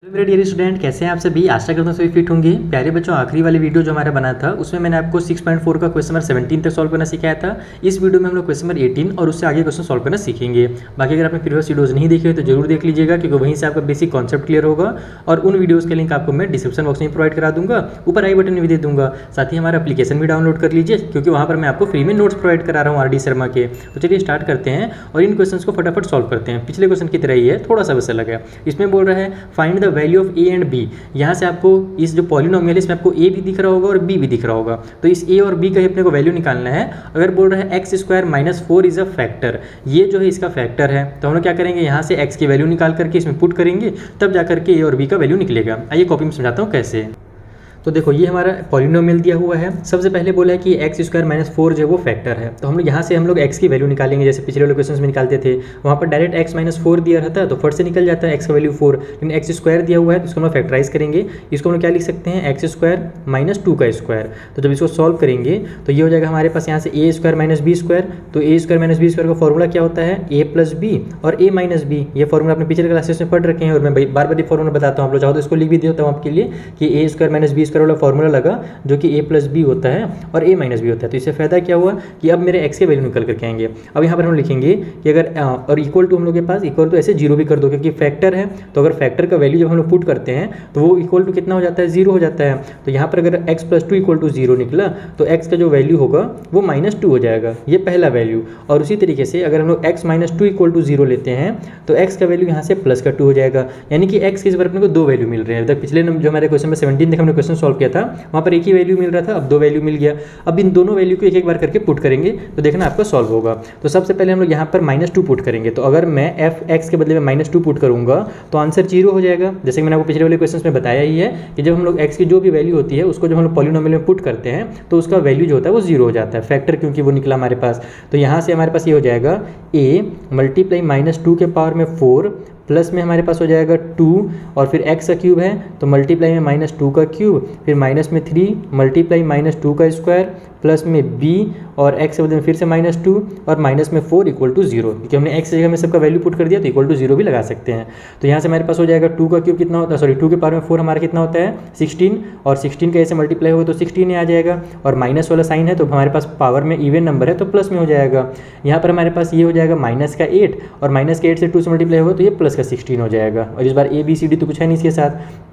मेरे dear student कैसे हैं आप सभी। आशा करता हूँ सभी फिट होंगे। प्यारे बच्चों, आखिरी वाली वीडियो जो हमारा बना था उसमें मैंने आपको 6.4 का क्वेश्चन नंबर 17 तक सॉल्व करना सिखाया था। इस वीडियो में हम लोग क्वेश्चन नंबर 18 और उससे आगे क्वेश्चन सॉल्व करना सीखेंगे। बाकी अगर आपने प्रीवियस वीडियोज़ नहीं देखे तो जरूर देख लीजिएगा, क्योंकि वहीं से आपका बेसिक कॉन्सेप्ट क्लियर होगा। और उन वीडियोज़ के लिंक आपको मैं डिस्क्रिप्शन बॉक्स में प्रोवाइड करा दूंगा, ऊपर आई बटन में भी दे दूंगा। साथ ही हमारा एप्लीकेशन भी डाउनलोड कर लीजिए, क्योंकि वहाँ पर मैं आपको फ्री में नोट्स प्रोवाइड करा रहा हूँ RD शर्मा के। तो चलिए स्टार्ट करते हैं और इन क्वेश्चन को फटाफट सॉल्व करते हैं। पिछले क्वेश्चन की तरह ही है, थोड़ा सा बस अलग है। इसमें बोल रहा है find the value of A and B. यहाँ से आपको इस जो पॉलिनोमियल है इसमें आपको ए भी दिख रहा होगा और बी भी दिख रहा होगा। तो इस ए और बी का ही अपने को वैल्यू निकालना है। अगर बोल रहा है x square minus 4 is a factor, ये जो है इसका फैक्टर है, तो हम लोग क्या करेंगे, यहाँ से एक्स की वैल्यू निकाल करके इसमें पुट करेंगे, तब जाकर के ए और बी का वैल्यू निकलेगा। आइए कॉपी में समझाता हूँ कैसे। तो देखो ये हमारा पॉलिनोमियल दिया हुआ है। सबसे पहले बोला है कि एक्स स्क्वायर माइनस 4 जो है वो फैक्टर है। तो हम लोग यहाँ से हम लोग एक्स की वैल्यू निकालेंगे, जैसे पिछले वाले क्वेश्चन में निकालते थे। वहाँ पर डायरेक्ट एक्स माइनस 4 दिया रहता है तो फट से निकल जाता है एक्स का वैल्यू 4। लेकिन एक्स स्क्वायर दिया हुआ है तो इसको हम लोग फैक्टराइज करेंगे। इसको हम लोग क्या लिख सकते हैं, एक्स स्क्वायर माइनस 2 का स्क्वायर। तो जब इसको सॉल्व करेंगे तो ये हो जाएगा हमारे पास यहाँ से ए स्क्वायर माइनस बी स्क्वायर। तो ए स्क्वायर माइनस बी स्क्वायर का फॉर्मूला क्या होता है, ए प्लस बी और ए माइनस बी। ये फॉर्मूला अपने पिछले क्लासेस में पढ़ रखे हैं और मैं बार बार ये फॉर्मूला बताता हूँ। आप लोग चाहो तो इसको लिख भी देता हूँ आपके लिए कि ए स्क्वायर माइनस बी स्क्वायर वाला फॉर्मूला लगा, जो कि a प्लस बी होता है और a माइनस बी होता है। तो इससे फायदा क्या हुआ कि अब मेरे x के वैल्यू निकल करके आएंगे। अब यहाँ पर हम लिखेंगे कि अगर और इक्वल टू हम लोग के पास इक्वल टू ऐसे जीरो भी कर दो, क्योंकि फैक्टर है। तो अगर फैक्टर का वैल्यू जब हम लोग पुट करते हैं तो वो इक्वल टू कितना हो जाता है, जीरो हो जाता है। तो यहाँ पर अगर x plus 2 equal to zero निकला तो x का जो वैल्यू होगा वो माइनस 2 हो जाएगा, ये पहला वैल्यू। और उसी तरीके से अगर हम लोग x minus 2 equal to zero लेते हैं तो x का वैल्यू यहाँ से प्लस का 2 हो जाएगा। यानी कि x के इस बार अपने को दो वैल्यू मिल रहे हैं। अभी तक पिछले जो हमारे क्वेश्चन में 17 तक हमने क्वेश्चन सॉल्व किया था वहाँ पर एक ही वैल्यू मिल रहा था, अब दो वैल्यू मिल गया। अब इन दोनों वैल्यू को एक एक बार करके पुट करेंगे तो देखना आपका सॉल्व होगा। तो सबसे पहले हम लोग यहाँ पर -2 पुट करेंगे। तो अगर मैं एफ एक्स के बदले में -2 पुट करूँगा तो आंसर 0 हो जाएगा। जैसे कि मैंने आपको पिछले वाले क्वेश्चन में बताया ही है कि जब हम लोग एक्स की जो भी वैल्यू होती है उसको जब हम लोग पॉलिनोमियल में पुट करते हैं तो उसका वैल्यू जो होता है वो 0 हो जाता है, फैक्टर क्योंकि वो निकला हमारे पास। तो यहाँ से हमारे पास ये हो जाएगा a मल्टीप्लाई -2 के पावर में 4 प्लस में हमारे पास हो जाएगा 2 और फिर x का क्यूब है तो मल्टीप्लाई में -2 का क्यूब, फिर माइनस में 3 मल्टीप्लाई -2 का स्क्वायर प्लस में b और x के बदले में फिर से -2 और माइनस में 4 इक्वल टू 0, क्योंकि हमने x की जगह में सबका वैल्यू पुट कर दिया तो इक्वल टू 0 भी लगा सकते हैं। तो यहाँ से हमारे पास हो जाएगा 2 का क्यूब कितना होता है, सॉरी 2 के पावर में 4 हमारा कितना होता है 16, और 16 का ऐसे मल्टीप्लाई होगा तो 16 आ जाएगा। और माइनस वाला साइन है तो हमारे पास पावर में इवन नंबर है तो प्लस में हो जाएगा। यहाँ पर हमारे पास ये हो जाएगा माइनस का 8 और माइनस के 8 से 2 से मल्टीप्लाई होगा तो ये प्लस का 16 हो जाएगा। और इस बार ABCD तो कुछ है नहीं इसके साथ।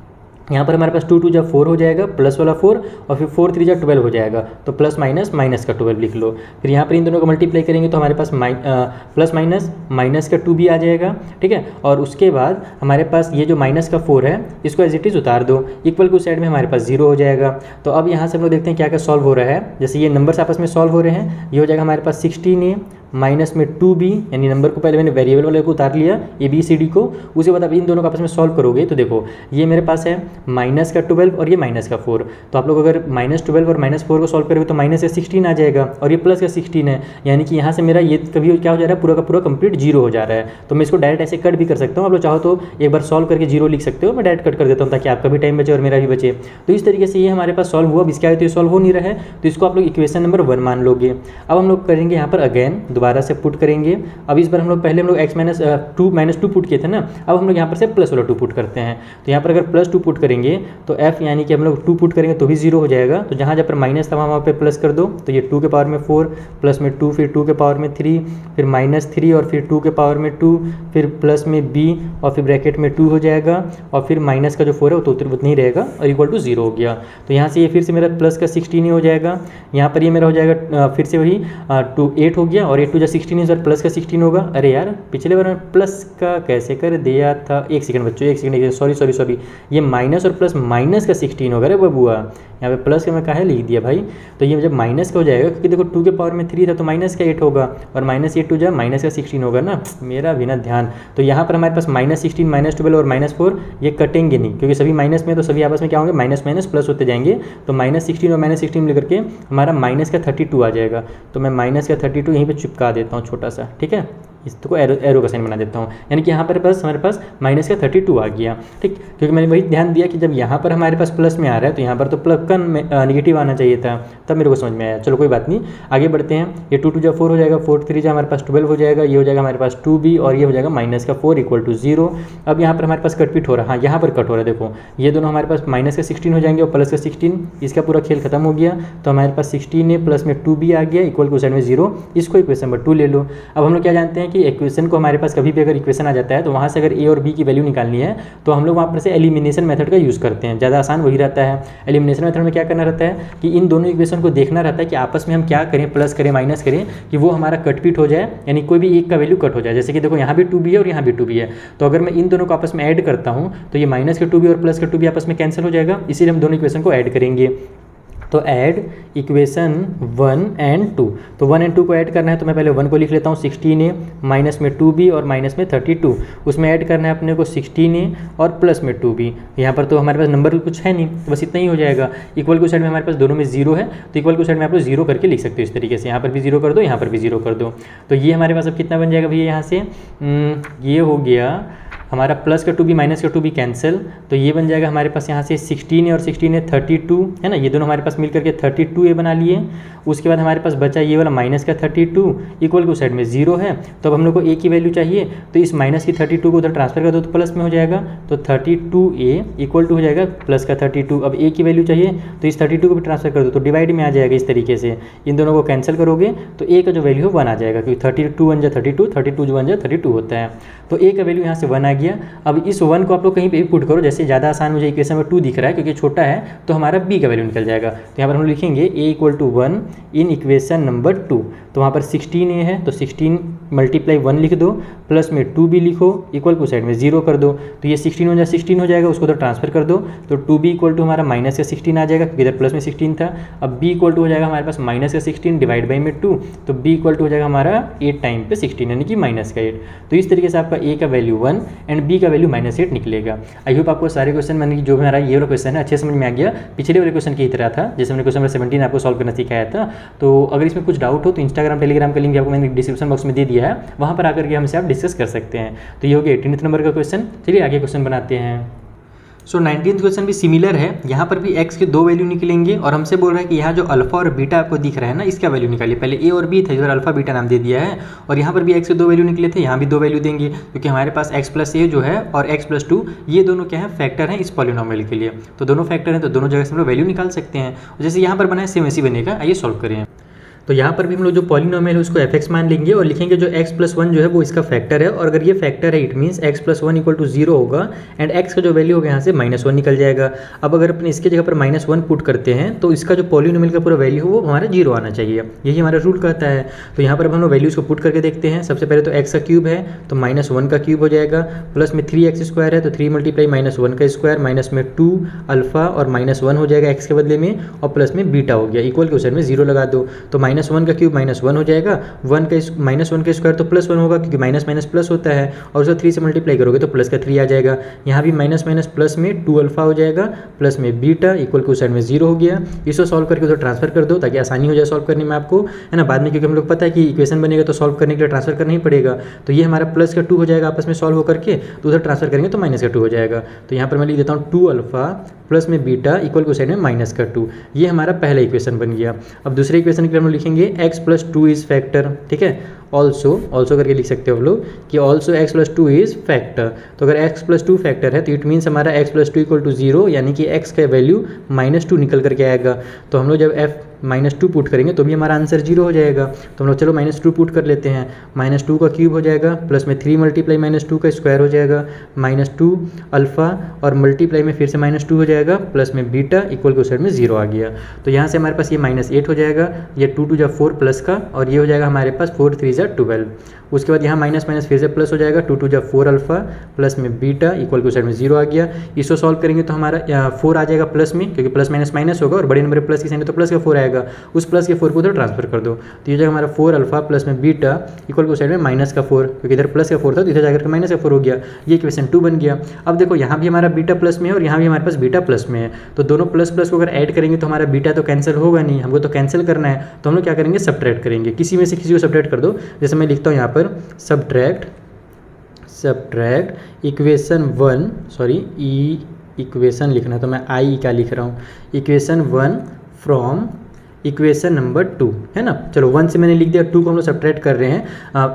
यहाँ पर हमारे पास 2 2 जब 4 हो जाएगा, प्लस वाला 4 और फिर 4 3 जब 12 हो जाएगा, तो प्लस माइनस माइनस का 12 लिख लो। फिर यहाँ पर इन दोनों को मल्टीप्लाई करेंगे तो हमारे पास प्लस माइनस माइनस का 2 भी आ जाएगा, ठीक है। और उसके बाद हमारे पास ये जो माइनस का 4 है इसको एज इट इज उतार दो, इक्वल टू साइड में हमारे पास 0 हो जाएगा। तो अब यहाँ से हम लोग देखते हैं क्या क्या सॉल्व हो रहा है। जैसे ये नंबर्स आपस में सॉल्व हो रहे हैं, ये हो जाएगा हमारे पास 16a माइनस में 2b, यानी नंबर को पहले मैंने वेरिएबल वाले को उतार लिया ABCD को। उसके बाद अब इन दोनों को आपस में सॉल्व करोगे तो देखो ये मेरे पास है माइनस का 12 और ये माइनस का 4। तो आप लोग अगर -12 और -4 को सॉल्व करोगे तो माइनस का 16 आ जाएगा और ये प्लस का 16 है। यानी कि यहाँ से मेरा ये कभी क्या हो जा रहा है, पूरा का पूरा कंप्लीट 0 हो जा रहा है। तो मैं इसको डायरेक्ट ऐसे कट भी कर सकता हूँ। आप लोग चाहो तो एक बार सॉल्व करके 0 लिख सकते हो, मैं डायरेक्ट कट कर देता हूँ ताकि आपका भी टाइम बचे और मेरा भी बचे। तो इस तरीके से ये हमारे पास सॉल्व हुआ। अब इसके आगे तो ये सॉल्व हो नहीं रहा है तो इसको आप लोग इक्वेशन नंबर 1 मान लोगे। अब हम लोग करेंगे यहाँ पर अगेन दोबारा से पुट करेंगे। अब इस बार हम लोग पहले हम लोग x -2 पुट किए थे ना, अब हम लोग यहाँ पर से प्लस वाला 2 पुट करते हैं। तो यहाँ पर अगर +2 पुट करेंगे तो f यानी कि हम लोग 2 पुट करेंगे तो भी 0 हो जाएगा। तो जहाँ पर माइनस था वहाँ पे प्लस कर दो, तो ये 2 के पावर में 4 प्लस में 2 फिर 2 के पावर में 3 फिर -3 और फिर 2 के पावर में 2 फिर प्लस में b और फिर ब्रैकेट में 2 हो जाएगा और फिर माइनस का जो 4 है वो तो उतना ही रहेगा और इक्वल टू 0 हो गया। तो यहाँ से ये फिर से मेरा प्लस का 16 ही हो जाएगा। यहाँ पर ये मेरा हो जाएगा फिर से वही 8 हो गया और 8 2 16 इस बार प्लस का 16 होगा। अरे यार पिछले बार में प्लस का कैसे कर दिया था, एक सेकंड बच्चों, एक सेकंड, सॉरी, ये माइनस और प्लस माइनस का 16 होगा। अरे बबुआ यहाँ पे प्लस का मैं काहे लिख दिया भाई। तो ये जब माइनस का हो जाएगा, क्योंकि देखो 2 के पावर में 3 था तो माइनस का 8 होगा और -8 जब माइनस का 16 होगा ना, मेरा बिना ध्यान। तो यहाँ पर हमारे पास -16 -12 और -4 ये कटेंगे नहीं, क्योंकि सभी माइनस में तो सभी आपस में क्या होंगे, माइनस माइनस प्लस होते जाएंगे। तो -16 और -16 मिल करके हमारा माइनस का 32 आ जाएगा। तो मैं माइनस का 32 यहीं पर चिपका देता हूँ छोटा सा, ठीक है। इसको एरो का साइन बना देता हूँ, यानी कि यहाँ पर बस हमारे पास माइनस का 32 आ गया। ठीक, क्योंकि मैंने वही ध्यान दिया कि जब यहाँ पर हमारे पास प्लस में आ रहा है तो यहाँ पर तो प्लस का निगेटिव आना चाहिए था, तब मेरे को समझ में आया। चलो कोई बात नहीं, आगे बढ़ते हैं। ये 2 2 4 हो जाएगा, 4 3 हमारे पास 12 हो जाएगा, ये हो जाएगा हमारे पास 2b और ये हो जाएगा माइनस का 4 इक्वल टू 0। अब यहाँ पर हमारे पास कट पिट हो रहा है, हाँ यहाँ पर कट हो रहा है, देखो ये दोनों हमारे पास माइनस का 16 हो जाएंगे और प्लस का 16, इसका पूरा खेल खत्म हो गया। तो हमारे पास 16 है प्लस में 2b आ गया इक्वल टू साइड में 0, इसको इक्वेशन नंबर 2 ले लो। अब हम लोग क्या जानते हैं कि इक्वेशन को हमारे पास कभी भी अगर इक्वेशन आ जाता है तो वहाँ से अगर a और b की वैल्यू निकालनी है तो हम लोग वहाँ पर से एलिमिनेशन मेथड का यूज़ करते हैं, ज़्यादा आसान वही रहता है। एलिमिनेशन मेथड में क्या करना रहता है कि इन दोनों इक्वेशन को देखना रहता है कि आपस में हम क्या करें, प्लस करें माइनस करें कि वो हमारा कट पिट हो जाए, यानी कोई भी एक का वैल्यू कट हो जाए। जैसे कि देखो यहाँ भी 2b है और यहाँ भी 2b है, तो अगर मैं इन दोनों को आपस में ऐड करता हूँ तो ये माइनस का 2b और प्लस का 2b आपस में कैंसिल हो जाएगा, इसीलिए हम दोनों इक्वेशन को ऐड करेंगे। तो ऐड इक्वेशन 1 एंड 2, तो 1 एंड 2 को ऐड करना है तो मैं पहले 1 को लिख लेता हूँ 16a माइनस में 2b और माइनस में 32, उसमें ऐड करना है अपने को 16a और प्लस में 2b। यहाँ पर तो हमारे पास नंबर कुछ है नहीं, तो बस इतना ही हो जाएगा। इक्वल को साइड में हमारे पास दोनों में 0 है, तो इक्वल को साइड में आप लोग 0 करके लिख सकते हो इस तरीके से, यहाँ पर भी 0 कर दो, यहाँ पर भी 0 कर दो। तो ये हमारे पास अब कितना बन जाएगा भैया, यहाँ से ये हो गया हमारा प्लस का 2b माइनस का 2b कैंसिल, तो ये बन जाएगा हमारे पास यहाँ से 16 और 16 है 32 है ना, ये दोनों हमारे पास मिल करके 32a बना लिए। उसके बाद हमारे पास बचा ये वाला माइनस का 32 इक्वल टू साइड में 0 है, तो अब हम लोग को a की वैल्यू चाहिए, तो इस माइनस की 32 को उधर ट्रांसफर कर दो तो प्लस में हो जाएगा, तो 32a इक्वल टू हो जाएगा प्लस का 32। अब a की वैल्यू चाहिए तो इस 32 को भी ट्रांसफर कर दो तो डिवाइड में आ जाएगा। इस तरीके से इन दोनों को कैंसिल करोगे तो a का जो वैल्यू है 1 आ जाएगा, क्योंकि 32 1 जा 32, 32 जो 1 जा 32 होता है, तो a का वैल्यू यहाँ से 1 आ गया। अब इस 1 को आप लोग कहीं पे भी पुट करो, जैसे ज़्यादा आसान मुझे इक्वेशन में 2 दिख रहा है क्योंकि छोटा है, तो हमारा b का वैल्यू निकल जाएगा। तो यहाँ पर हम लिखेंगे a equal to 1 in equation number 2, तो वहाँ पर 16a है तो 16 मल्टीप्लाई 1 लिख दो, प्लस में 2b लिखो इक्वल टू साइड में 0 कर दो, तो ये 16 हो जाएगा, उसको तो ट्रांसफर कर दो, तो 2b इक्वल टू हमारा माइनस का 16 आ जाएगा क्योंकि इधर प्लस में 16 था। अब b इक्वल टू हो जाएगा हमारे पास माइनस का 16 डिवाइड बाई में 2, तो b इक्वल टू हो जाएगा हमारा 8 टाइम पे 16 यानी कि माइनस का 8। तो इस तरीके से आपका a का वैल्यू 1 एंड b का वैल्यू -8 निकलेगा। आई होप आपको सारे क्वेश्चन मैंने जो भी हमारा ये वाला क्वेश्चन है अच्छे समझ में आ गया, पिछले वाले क्वेश्चन की तरह था जैसे मैंने क्वेश्चन नंबर 17 आपको सॉल्व करना सिखाया था। तो अगर इसमें कुछ डाउट हो तो इंस्टाग्राम टेलीग्राम का लिंक आपको मैंने डिस्क्रिप्शन बॉक्स में दे दिया है, वहाँ पर आकर के हमसे आप डिस्कस कर सकते हैं। तो ये हो गया 18th नंबर का क्वेश्चन। चलिए आगे क्वेश्चन बनाते हैं। सो 19th क्वेश्चन भी सिमिलर है, यहाँ पर भी x के 2 वैल्यू निकलेंगे और हमसे बोल रहा है कि यहाँ जो अल्फा और बीटा आपको दिख रहा है ना, इसका वैल्यू निकालिए। पहले a और b था, इधर अल्फा बीटा नाम दे दिया है, और यहाँ पर भी x के 2 वैल्यू निकले थे, यहाँ भी 2 वैल्यू देंगे क्योंकि हमारे पास x प्लस a जो है और x प्लस 2 ये दोनों क्या है, फैक्टर हैं इस पॉलिनोमियल के लिए। तो दोनों फैक्टर हैं तो दोनों जगह से हम लोग वैल्यू निकाल सकते हैं। जैसे यहाँ पर बना है सेम ऐसी बनेगा, आइए सॉल्व करें। तो यहाँ पर भी हम लोग जो पॉलिनोमियल है उसको fx मान लेंगे और लिखेंगे जो x प्लस 1 जो है वो इसका फैक्टर है, और अगर ये फैक्टर है it means x plus 1 equal to 0 होगा एंड x का जो वैल्यू होगा यहाँ से -1 निकल जाएगा। अब अगर अपने इसके जगह पर -1 पुट करते हैं तो इसका जो पॉलिनोमियल का पूरा वैल्यू हो वो हमारा 0 आना चाहिए, यही हमारा रूल कहता है। तो यहाँ पर अब हम लोग वैल्यूज़ को पुट करके देखते हैं। सबसे पहले तो x का क्यूब है तो -1 का क्यूब हो जाएगा, प्लस में 3x² है तो 3 मल्टीप्लाई -1 का स्क्वायर, माइनस में 2 अल्फा और -1 हो जाएगा x के बदले में, और प्लस में बीटा हो गया, इक्वल के उस साइड में 0 लगा दो। तो -1 का क्यूब -1 हो जाएगा, -1 का स्क्वायर तो +1 होगा क्योंकि माइनस माइनस प्लस होता है, और उसको 3 से मल्टीप्लाई करोगे तो प्लस का 3 आ जाएगा। यहाँ भी माइनस माइनस प्लस में 2 अल्फा हो जाएगा, प्लस में बीटा इक्वल के उस साइड में 0 हो गया। इसको सॉल्व करके उधर ट्रांसफर कर दो ताकि आसानी हो जाए सॉल्व करने में आपको, है ना, बाद में, क्योंकि हम लोग पता है कि इक्वेशन बनेगा तो सॉल्व करने के लिए ट्रांसफर करना ही पड़ेगा। तो ये हमारा प्लस का 2 हो जाएगा आपस में सॉल्व होकर के, तो उधर ट्रांसफर करेंगे तो माइनस का 2 हो जाएगा। तो यहाँ पर मैं लिख देता हूँ 2 अल्फा प्लस में बीटा इक्वल के साइड में माइनस का 2, ये हमारा पहला इक्वेशन बन गया। अब दूसरे इक्वेशन के लिए हम लिखेंगे x प्लस 2 इज फैक्टर, ठीक है, ऑल्सो करके लिख सकते हो आप लोग कि also x plus 2 is factor. तो अगर x प्लस 2 फैक्टर है तो इट मीन्स हमारा x प्लस 2 इक्वल टू 0, यानी कि x का वैल्यू -2 निकल करके आएगा। तो हम लोग जब -2 पुट करेंगे तो भी हमारा आंसर 0 हो जाएगा। तो हम लोग चलो -2 पुट कर लेते हैं, -2 का क्यूब हो जाएगा, प्लस में 3 मल्टीप्लाई -2 का स्क्वायर हो जाएगा, -2 अल्फा और मल्टीप्लाई में फिर से -2 हो जाएगा, प्लस में बीटा इक्वल के साइड में 0 आ गया। तो यहाँ से हमारे पास ये -8 हो जाएगा, ये 2 2 4 प्लस का, और ये हो जाएगा हमारे पास 4 3 12। उसके बाद यहाँ माइनस माइनस फिर से प्लस हो जाएगा, 2 2 4 अल्फा प्लस में बीटा इक्वल के साइड में 0 आ गया। इसको सॉल्व करेंगे तो हमारा 4 आ जाएगा प्लस में, क्योंकि प्लस माइनस माइनस होगा और बड़े नंबर प्लस की साइन तो प्लस का 4 आएगा, उस प्लस के 4 को उधर ट्रांसफर कर दो। तो ये जाएगा हमारा 4 अल्फा प्लस में बीटा इक्वल के साइड में माइनस का 4, क्योंकि इधर प्लस का 4 था तो इधर जाकर माइनस का 4 हो गया। ये इक्वेशन 2 बन गया। अब देखो यहाँ भी हमारा बीटा प्लस में है और यहाँ भी हमारे पास बीटा प्लस में है, तो दोनों प्लस प्लस को अगर ऐड करेंगे तो हमारा बीटा तो कैंसिल होगा नहीं, हमको तो कैंसिल करना है। तो हम लोग क्या करेंगे, सब्ट्रैक्ट करेंगे, किसी में से किसी को सब्ट्रैक्ट कर दो, जैसे मैं लिखता हूँ यहाँ पर सब्ट्रैक्ट इक्वेशन 1, सॉरी इक्वेशन लिखना है तो मैं आई क्या लिख रहा हूँ, इक्वेशन 1 फ्रॉम इक्वेशन नंबर 2, है ना। चलो 1 से मैंने लिख दिया, 2 को हम लोग सब्ट्रैक्ट कर रहे हैं,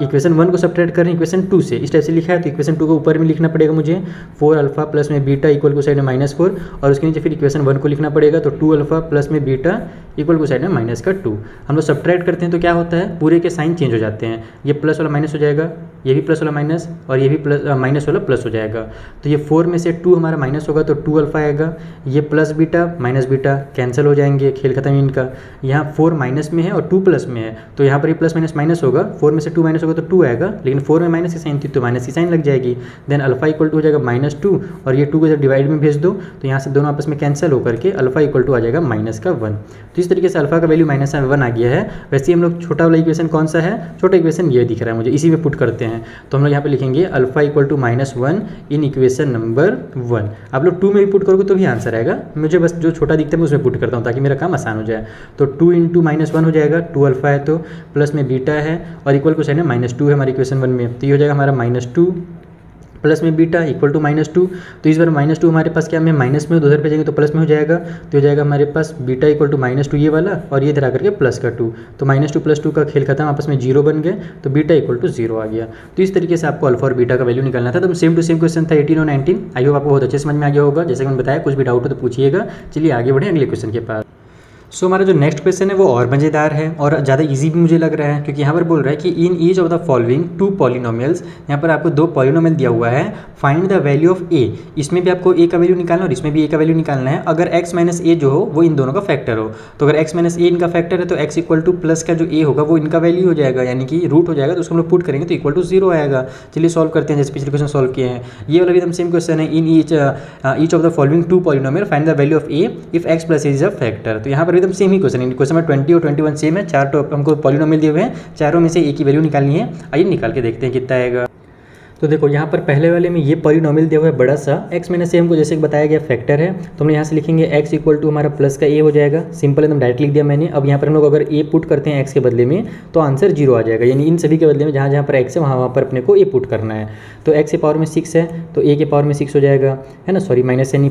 इक्वेशन 1 को सब्ट्रैक्ट कर रहे हैं इक्वेशन 2 से, इस टाइप से लिखा है। तो इक्वेशन 2 को ऊपर में लिखना पड़ेगा मुझे 4 अल्फा प्लस में बीटा इक्वल टू साइड में -4, और उसके नीचे फिर इक्वेशन 1 को लिखना पड़ेगा, तो 2 अल्फा प्लस में बीटा इक्वल टू साइड में -2। हम लोग सब्ट्रैक्ट करते हैं तो क्या होता है, पूरे के साइन चेंज हो जाते हैं, ये प्लस वाला माइनस हो जाएगा, ये भी प्लस वाला माइनस, और ये भी प्लस माइनस वाला प्लस हो जाएगा। तो ये 4 में से 2 हमारा माइनस होगा तो 2 अल्फा आएगा, ये plus beta minus beta cancel हो जाएंगे, खेल खत्म इनका। यहाँ 4 माइनस में है और 2 प्लस में है, तो यहाँ पर ये प्लस माइनस माइनस होगा, 4 में से 2 माइनस होगा तो 2 आएगा, लेकिन 4 में माइनस की साइन थी तो माइनस की साइन लग जाएगी। देन अल्फा इक्वल टू हो जाएगा -2, और ये 2 को जब डिवाइड में भेज दो तो यहाँ से दोनों आपस में कैंसिल होकर के अल्फा इक्वल टू आ जाएगा -1। तो इस तरीके से अल्फा का वैल्यू -1 आ गया है। वैसे ही हम लोग छोटा वाला इक्वेशन कौन सा है, छोटा इक्वेशन ये दिख रहा है मुझे, इसी में पुट करते हैं। तो हम लोग यहाँ पे लिखेंगे alpha equal to -1 in equation number 1। आप लोग 2 में भी पुट करोगे तो भी आंसर आएगा, मुझे बस जो छोटा दिखता है मैं उसमें पुट करता हूँ ताकि मेरा काम आसान हो जाए। तो 2 इंटू -1 हो जाएगा, 2 अल्फा है तो प्लस में बीटा है और इक्वल को साइड में -2 है हमारे इक्वेशन 1 में, तो ये हो जाएगा हमारा -2 प्लस में बीटा इक्वल टू -2। तो इस बार -2 हमारे पास क्या, में माइनस में उधर पे जाएंगे तो प्लस में हो जाएगा, तो हो जाएगा हमारे पास बीटा इक्वल टू -2 ये वाला, और ये इधर आकर के प्लस का 2, तो -2 प्लस 2 का खेल खत्म, आपस में 0 बन गए, तो बीटा इक्वल टू 0 आ गया। तो इस तरीके से आपको अल्फा और बीटा का वैल्यू निकालना था। तो सेम टू सेम क्वेश्चन था 18 और 19। आई होप आपको बहुत अच्छे समझ में आ गया होगा। जैसे कि मैंने बताया कुछ भी डाउट हो तो पूछिएगा। चलिए आगे बढ़े अगले क्वेश्चन के पास। सो हमारा जो नेक्स्ट क्वेश्चन है वो और मज़ेदार है और ज़्यादा इजी भी मुझे लग रहा है, क्योंकि यहाँ पर बोल रहा है कि in each of the following 2 polynomials, यहाँ पर आपको 2 पॉलिनोमियल दिया हुआ है, फाइंड द वैल्यू ऑफ ए। इसमें भी आपको ए का वैल्यू निकालना है और इसमें भी ए का वैल्यू निकालना है। अगर x माइनस ए जो हो वो इन दोनों का फैक्टर हो, तो अगर x माइनस ए इनका फैक्टर है तो x इक्वल टू प्लस का जो ए होगा वो इनका वैल्यू हो जाएगा, यानी कि रूट हो जाएगा, तो उसको हम लोग पुट करेंगे तो इक्वल टू 0 आएगा। चलिए सॉल्व करते हैं, जैसे पिछले क्वेश्चन सॉल्व किए हैं। ये वाला भी एकदम सेम क्वेश्चन है, in each of the following 2 polynomial find the value of A if x plus A is a factor. तो यहाँ पर एकदम सेम ही क्वेश्चन है, क्वेश्चन में 20 और 21 सेम है, 4 हमको पॉलिनोमियल दिए हुए हैं, चारों में से एक की वैल्यू निकालनी है। आइए निकाल के देखते हैं कितना आएगा। तो देखो यहाँ पर पहले वाले में ये पॉलिनोमियल दिया हुआ है बड़ा सा, x माइनस ए हमको जैसे बताया गया फैक्टर है, तो हम यहाँ से लिखेंगे x इक्वल टू हमारा प्लस का a हो जाएगा, सिंपल एकदम डायरेक्ट लिख दिया मैंने। अब यहाँ पर हम लोग अगर a पुट करते हैं x के बदले में तो आंसर 0 आ जाएगा, यानी इन सभी के बदले में जहाँ जहाँ पर x है वहाँ पर अपने को a पुट करना है। तो x के पावर में 6 है तो a के पावर में 6 हो जाएगा, है ना, सॉरी माइनस यानी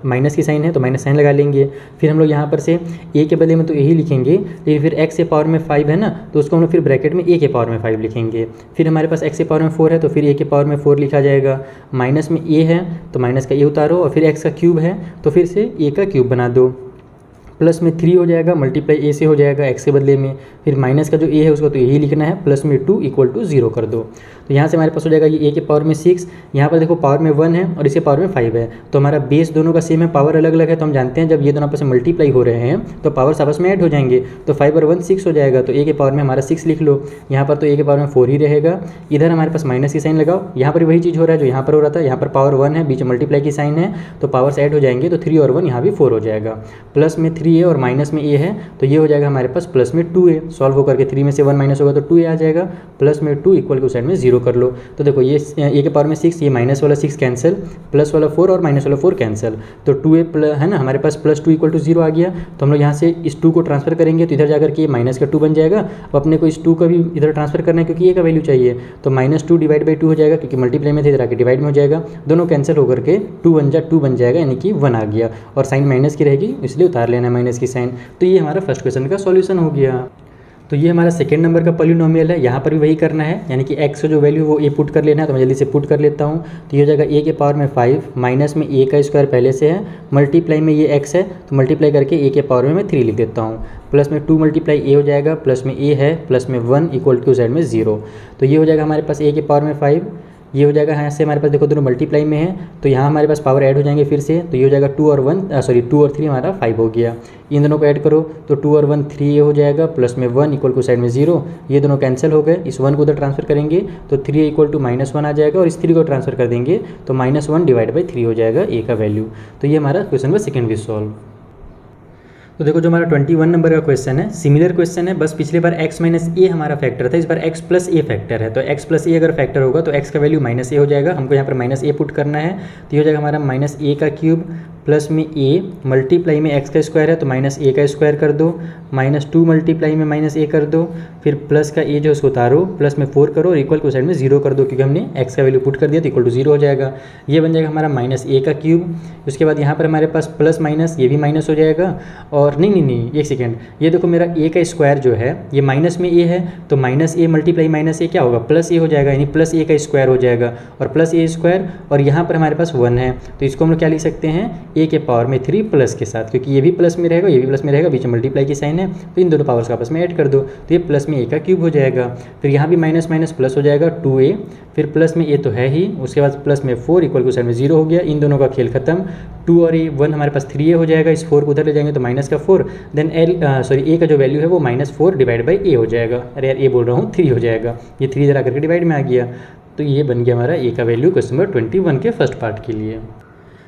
माइनस की साइन है तो माइनस साइन लगा लेंगे। फिर हम लोग यहाँ पर से a के बदले में तो यही लिखेंगे, लेकिन फिर x के पावर में 5 है ना, तो उसको हम लोग फिर ब्रैकेट में a के पावर में 5 लिखेंगे। फिर हमारे पास x के पावर में 4 है तो फिर a के पावर में 4 लिखा जाएगा, माइनस में a है तो माइनस का a उतारो, और फिर x का क्यूब है तो फिर से a का क्यूब बना दो, प्लस में 3 हो जाएगा, मल्टीप्लाई ए से हो जाएगा x के बदले में, फिर माइनस का जो a है उसको तो यही लिखना है, प्लस में 2 इक्वल टू 0 कर दो। तो यहाँ से हमारे पास हो जाएगा ये a के पावर में 6, यहाँ पर देखो पावर में 1 है और इसके पावर में 5 है, तो हमारा बेस दोनों का सेम है, पावर अलग अलग है, तो हम जानते हैं जब ये दोनों आपस में मल्टीप्लाई हो रहे हैं तो पावर्स आपस में ऐड हो जाएंगे, तो 5 और 1 6 हो जाएगा, तो a के पावर में हमारा 6 लिख लो। यहाँ पर तो a के पावर में 4 ही रहेगा, इधर हमारे पास माइनस की साइन लगाओ, यहाँ पर वही चीज़ हो रहा है जो यहाँ पर हो रहा था, यहाँ पर पावर 1 है, बीच में मल्टीप्लाई की साइन है, तो पावर्स ऐड हो जाएंगे, तो 3 और 1 यहाँ भी 4 हो जाएगा, प्लस में 3 है और माइनस में a है, तो ये हो जाएगा हमारे पास प्लस में 2a, सॉल्व होकर के 3 में से 1 माइनस होगा तो 2a आ जाएगा, प्लस में 2 इक्वल के साइड में 0 कर लो। तो देखो ये a के पावर में 6, ये माइनस वाला 6 कैंसिल, प्लस वाला 4 और माइनस वाला 4 कैंसिल, तो 2a प्लस है ना, हमारे पास प्लस 2 इक्वल टू 0 आ गया। तो हम लोग यहाँ से इस 2 को ट्रांसफर करेंगे तो इधर जाकर के माइनस का 2 बन जाएगा। अब अपने को इस 2 का भी इधर ट्रांसफर करना है क्योंकि a का वैल्यू चाहिए, तो -2 डिवाइड बाई 2 हो जाएगा, क्योंकि मल्टीप्लाई में थे इधर आके डिवाइड में हो जाएगा, दोनों कैंसिल होकर के 2 बन जाएगा, यानी कि 1 आ गया, और साइन माइनस की रहेगी इसलिए उतार लेना है माइनस की साइन। तो ये हमारा फर्स्ट क्वेश्चन का सॉल्यूशन हो गया। तो ये हमारा सेकंड नंबर का पॉलिनोमियल है, यहाँ पर भी वही करना है, यानी कि x का जो वैल्यू वो a पुट कर लेना है, तो मैं जल्दी से पुट कर लेता हूँ। तो ये हो जाएगा a के पावर में 5 माइनस में a का स्क्वायर पहले से है, मल्टीप्लाई में ये x है तो मल्टीप्लाई करके a के पावर में मैं 3 लिख देता हूँ, प्लस में 2 मल्टीप्लाई a हो जाएगा, प्लस में a है, प्लस में 1 इक्वल टू साइड में 0। तो ये हो जाएगा हमारे पास a के पावर में 5, ये हो जाएगा यहाँ से हमारे पास देखो दोनों मल्टीप्लाई में है, तो यहाँ हमारे पास पावर ऐड हो जाएंगे फिर से, तो ये हो जाएगा 2 और 3 हमारा 5 हो गया। इन दोनों को ऐड करो तो 2 और 1 3 ये हो जाएगा, प्लस में 1 इक्वल टू साइड में 0, ये दोनों कैंसिल हो गए, इस 1 को उधर ट्रांसफर करेंगे तो 3 इक्वल टू -1 आ जाएगा, और इस 3 को ट्रांसफर कर देंगे तो -1 डिवाइड बाई 3 हो जाएगा a का वैल्यू। तो ये हमारा क्वेश्चन का सेकेंड भी सॉल्व। तो देखो जो हमारा 21 नंबर का क्वेश्चन है, सिमिलर क्वेश्चन है, बस पिछले बार x माइनस ए हमारा फैक्टर था, इस बार x प्लस ए फैक्टर है। तो x प्लस ए अगर फैक्टर होगा तो x का वैल्यू -a हो जाएगा, हमको यहाँ पर -a पुट करना है, तो ये हो जाएगा हमारा -a का क्यूब प्लस में ए मल्टीप्लाई में एक्स का स्क्वायर है तो माइनस ए का स्क्वायर कर दो, -2 मल्टीप्लाई में माइनस ए कर दो, फिर प्लस का ए जो उसको उतारो, प्लस में 4 करो और इक्वल को साइड में 0 कर दो, क्योंकि हमने एक्स का वैल्यू पुट कर दिया तो इक्वल टू 0 हो जाएगा। ये बन जाएगा हमारा माइनस ए का क्यूब। उसके बाद यहाँ पर हमारे पास प्लस माइनस ये भी माइनस हो जाएगा, और नहीं एक सेकेंड, ये देखो मेरा ए का स्क्वायर जो है ये माइनस में ए है तो माइनस ए मल्टीप्लाई माइनस ए क्या होगा, प्लस ए हो जाएगा, यानी प्लस ए का स्क्वायर हो जाएगा, और प्लस ए स्क्वायर, और यहाँ पर हमारे पास 1 है तो इसको हम लोग क्या लिख सकते हैं, ए के पावर में 3 प्लस के साथ, क्योंकि ये भी प्लस में रहेगा ये भी प्लस में रहेगा, बीच में मल्टीप्लाई की साइन है तो इन दोनों पावर्स का आपस में ऐड कर दो तो ये प्लस में ए का क्यूब हो जाएगा। फिर यहाँ भी माइनस माइनस प्लस हो जाएगा 2a, फिर प्लस में ए तो है ही, उसके बाद प्लस में 4 इक्वल टू साइड में 0 हो गया। इन दोनों का खेल खत्म, 2 और 1 हमारे पास 3a हो जाएगा, इस 4 को उधर ले जाएंगे तो माइनस का 4, देन ए का जो वैल्यू है वो -4 डिवाइड बाई ए हो जाएगा। अरे यार ए बोल रहा हूँ 3 हो जाएगा, ये 3 इधर आकर के डिवाइड में आ गया, तो ये बन गया हमारा ए का वैल्यू क्वेश्चन नंबर 21 के फर्स्ट पार्ट के लिए।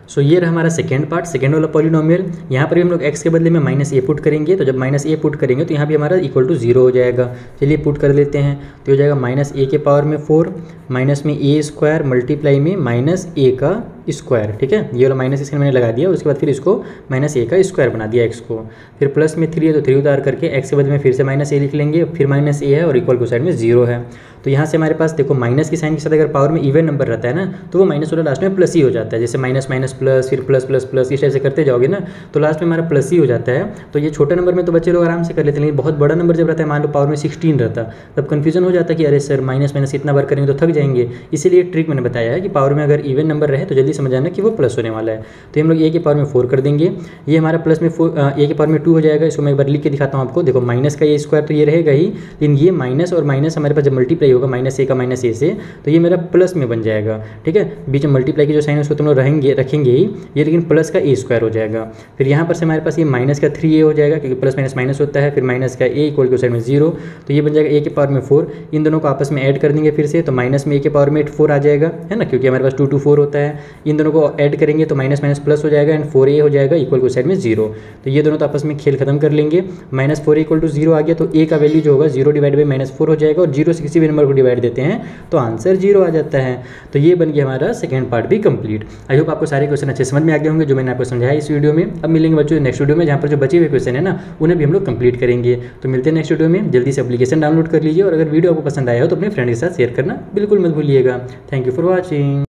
सो ये रहा हमारा सेकेंड पार्ट, सेकेंड वाला पॉलिनोमियल। यहाँ पर भी हम लोग x के बदले में -a पुट करेंगे, तो जब -a पुट करेंगे तो यहाँ भी हमारा इक्वल टू 0 हो जाएगा। चलिए पुट कर लेते हैं, तो हो जाएगा -a के पावर में 4 माइनस में a स्क्वायर मल्टीप्लाई में -a का स्क्वायर, ठीक है, ये वाला माइनस इसके मैंने लगा दिया, उसके बाद फिर इसको -a का स्क्वायर बना दिया x को, फिर प्लस में 3 है तो 3 उतार करके x के बदले में फिर से -a लिख लेंगे, फिर -a है और इक्वल को साइड में 0 है। तो यहाँ से हमारे पास देखो माइनस की साइन के साथ अगर पावर में इवन नंबर रहता है ना तो वो माइनस वाला लास्ट में प्लस ही हो जाता है, जैसे माइनस माइनस प्लस फिर प्लस प्लस प्लस इस टाइप से करते जाओगे ना तो लास्ट में हमारा प्लस ही हो जाता है। तो ये छोटे नंबर में तो बच्चे लोग आराम से कर लेते हैं, लेकिन बहुत बड़ा नंबर जब रहता है, मान लो पावर में 16 रहता, तब कन्फ्यूजन हो जाता है कि अरे सर माइनस माइनस इतना बार करेंगे तो थक जाएंगे। इसीलिए ट्रिक मैंने बताया है कि पावर में अगर इवन नंबर रहे तो जल्दी समझ आना कि वो प्लस होने वाला है। तो हम लोग ए के पावर में 4 कर देंगे, ये हमारा प्लस में ए के पावर में 2 हो जाएगा। इसको मैं एक बार लिख के दिखाता हूँ आपको, देखो माइनस का ये स्क्वायर तो ये रहेगा ही, लेकिन ये माइनस और माइनस हमारे पास जब मल्टीप्लाई होगा -a का -a से तो ये मेरा प्लस में बन जाएगा, ठीक है, बीच में मल्टीप्लाई की जो साइन है उसको तुम लोग रखेंगे ही, ये लेकिन प्लस का a स्क्वायर हो जाएगा। फिर यहाँ पर से हमारे पास ये माइनस का 3a हो जाएगा, क्योंकि प्लस माइनस माइनस होता है, फिर माइनस का a इक्वल टू साइड में 0, तो ये बन जाएगा a के पावर में 4। इन दोनों को आपस में ऐड कर देंगे फिर से, तो माइनस में a के पावर में 4 आ जाएगा, है ना, क्योंकि हमारे पास 2 to 4 होता है। इन दोनों को ऐड करेंगे तो माइनस माइनस प्लस हो जाएगा एंड 4a हो जाएगा इक्वल टू साइड में 0। तो ये दोनों तो आपस में खेल खत्म कर लेंगे, -4 इक्वल टू 0 आ गया, तो a का वैल्यू जो होगा 0 डिवाइड बाई -4 हो जाएगा, और 0 से किसी भी नंबर को डिवाइड देते हैं तो आंसर 0 आ जाता है। तो ये बन गया हमारा सेकंड पार्ट भी कंप्लीट। आई होप आपको सारे क्वेश्चन अच्छे समझ में आ गए होंगे जो मैंने आपको समझाया इस वीडियो में। अब मिलेंगे बच्चों नेक्स्ट वीडियो में, जहाँ पर जो बचे हुए क्वेश्चन है ना उन्हें भी हम लोग कंप्लीट करेंगे। तो मिलते हैं नेक्स्ट वीडियो में, जल्दी से एप्लीकेशन डाउनलोड कर लीजिए, और अगर वीडियो आपको पसंद आया हो तो अपने फ्रेंड के साथ शेयर करना बिल्कुल मत भूलिएगा। Thank you for watching.